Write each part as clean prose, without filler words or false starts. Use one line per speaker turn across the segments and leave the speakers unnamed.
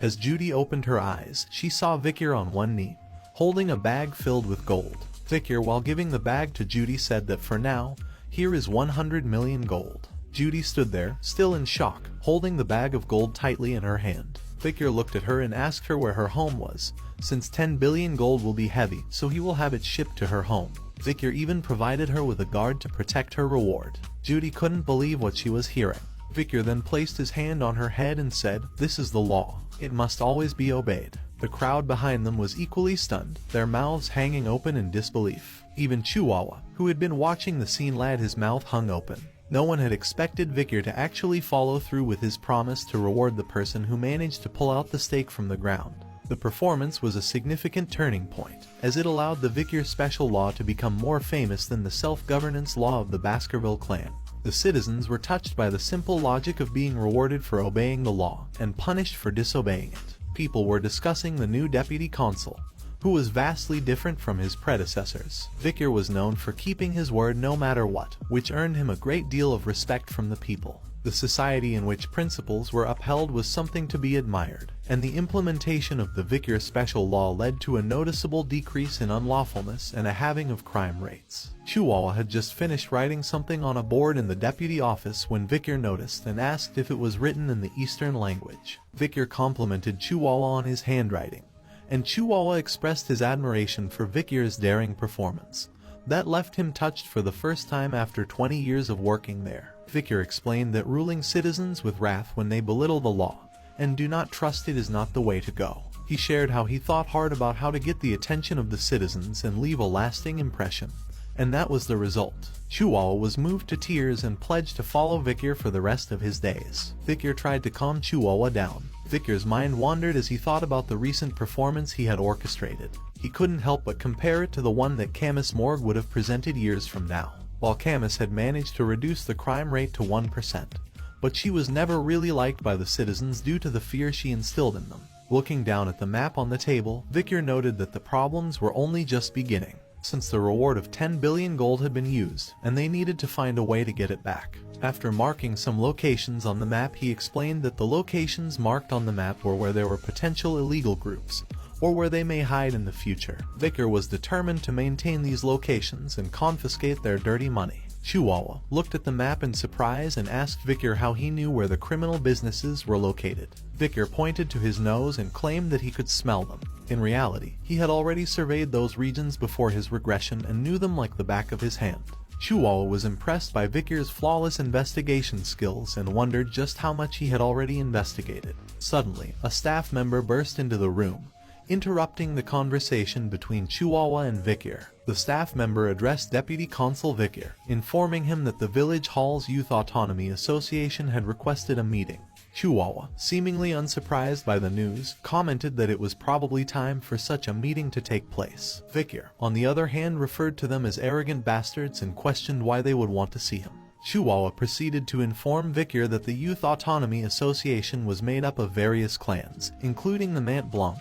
As Judy opened her eyes, she saw Bichir on one knee, holding a bag filled with gold. Bichir, while giving the bag to Judy, said that for now, here is 100 million gold. Judy stood there, still in shock, holding the bag of gold tightly in her hand. Bichir looked at her and asked her where her home was, since 10 billion gold will be heavy, so he will have it shipped to her home. Bichir even provided her with a guard to protect her reward. Judy couldn't believe what she was hearing. Bichir then placed his hand on her head and said, "This is the law. It must always be obeyed." The crowd behind them was equally stunned, their mouths hanging open in disbelief. Even Chihuahua, who had been watching the scene, had his mouth hung open. No one had expected Bichir to actually follow through with his promise to reward the person who managed to pull out the stake from the ground. The performance was a significant turning point, as it allowed the Bichir special law to become more famous than the self-governance law of the Baskerville Clan. The citizens were touched by the simple logic of being rewarded for obeying the law and punished for disobeying it. People were discussing the new deputy consul, who was vastly different from his predecessors. Bichir was known for keeping his word no matter what, which earned him a great deal of respect from the people. The society in which principles were upheld was something to be admired, and the implementation of the Bichir special law led to a noticeable decrease in unlawfulness and a halving of crime rates. Chihuahua had just finished writing something on a board in the deputy office when Bichir noticed and asked if it was written in the Eastern language. Bichir complimented Chihuahua on his handwriting, and Chihuahua expressed his admiration for Bichir's daring performance. That left him touched for the first time after 20 years of working there. Bichir explained that ruling citizens with wrath when they belittle the law and do not trust it is not the way to go. He shared how he thought hard about how to get the attention of the citizens and leave a lasting impression, and that was the result. Chihuahua was moved to tears and pledged to follow Bichir for the rest of his days. Bichir tried to calm Chihuahua down. Bichir's mind wandered as he thought about the recent performance he had orchestrated. He couldn't help but compare it to the one that Camus Morgue would have presented years from now. While Camus had managed to reduce the crime rate to 1%, but she was never really liked by the citizens due to the fear she instilled in them. Looking down at the map on the table, Bichir noted that the problems were only just beginning, since the reward of 10 billion gold had been used, and they needed to find a way to get it back. After marking some locations on the map, he explained that the locations marked on the map were where there were potential illegal groups, or where they may hide in the future. Bichir was determined to maintain these locations and confiscate their dirty money. Chihuahua looked at the map in surprise and asked Bichir how he knew where the criminal businesses were located. Bichir pointed to his nose and claimed that he could smell them. In reality, he had already surveyed those regions before his regression and knew them like the back of his hand. Chihuahua was impressed by Bichir's flawless investigation skills and wondered just how much he had already investigated. Suddenly, a staff member burst into the room, interrupting the conversation between Chihuahua and Bichir. The staff member addressed Deputy Consul Bichir, informing him that the Village Hall's Youth Autonomy Association had requested a meeting. Chihuahua, seemingly unsurprised by the news, commented that it was probably time for such a meeting to take place. Bichir, on the other hand, referred to them as arrogant bastards and questioned why they would want to see him. Chihuahua proceeded to inform Bichir that the Youth Autonomy Association was made up of various clans, including the Mant Blanc,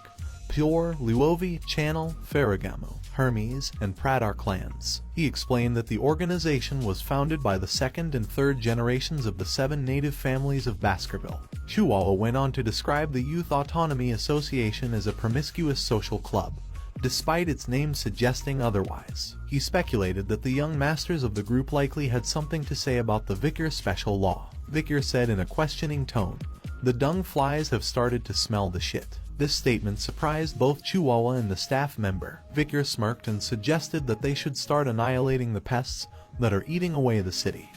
Pure, Luovi, Channel, Ferragamo, Hermes, and Pradar clans. He explained that the organization was founded by the second and third generations of the 7 native families of Baskerville. Chihuahua went on to describe the Youth Autonomy Association as a promiscuous social club, despite its name suggesting otherwise. He speculated that the young masters of the group likely had something to say about the Bichir special law. Bichir said in a questioning tone, "The dung flies have started to smell the shit." This statement surprised both Chihuahua and the staff member. Bichir smirked and suggested that they should start annihilating the pests that are eating away the city.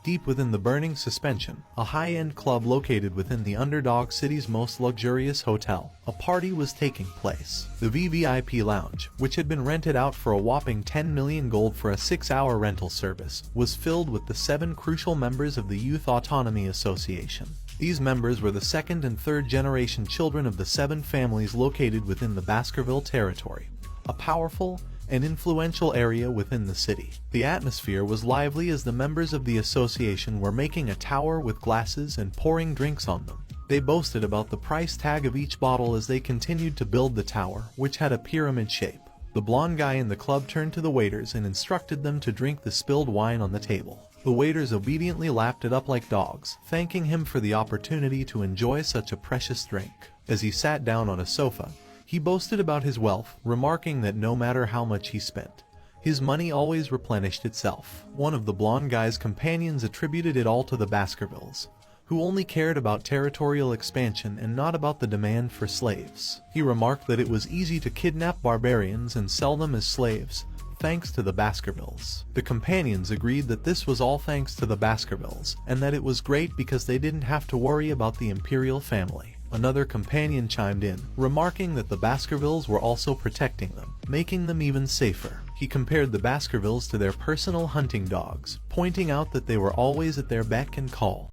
Deep within the burning suspension, a high-end club located within the underdog city's most luxurious hotel, a party was taking place. The VVIP lounge, which had been rented out for a whopping 10 million gold for a 6-hour rental service, was filled with the 7 crucial members of the Youth Autonomy Association. These members were the second and third generation children of the 7 families located within the Baskerville territory, a powerful and influential area within the city. The atmosphere was lively as the members of the association were making a tower with glasses and pouring drinks on them. They boasted about the price tag of each bottle as they continued to build the tower, which had a pyramid shape. The blonde guy in the club turned to the waiters and instructed them to drink the spilled wine on the table. The waiters obediently lapped it up like dogs, thanking him for the opportunity to enjoy such a precious drink. As he sat down on a sofa, he boasted about his wealth, remarking that no matter how much he spent, his money always replenished itself. One of the blonde guy's companions attributed it all to the Baskervilles, who only cared about territorial expansion and not about the demand for slaves. He remarked that it was easy to kidnap barbarians and sell them as slaves, thanks to the Baskervilles. The companions agreed that this was all thanks to the Baskervilles, and that it was great because they didn't have to worry about the imperial family. Another companion chimed in, remarking that the Baskervilles were also protecting them, making them even safer. He compared the Baskervilles to their personal hunting dogs, pointing out that they were always at their beck and call.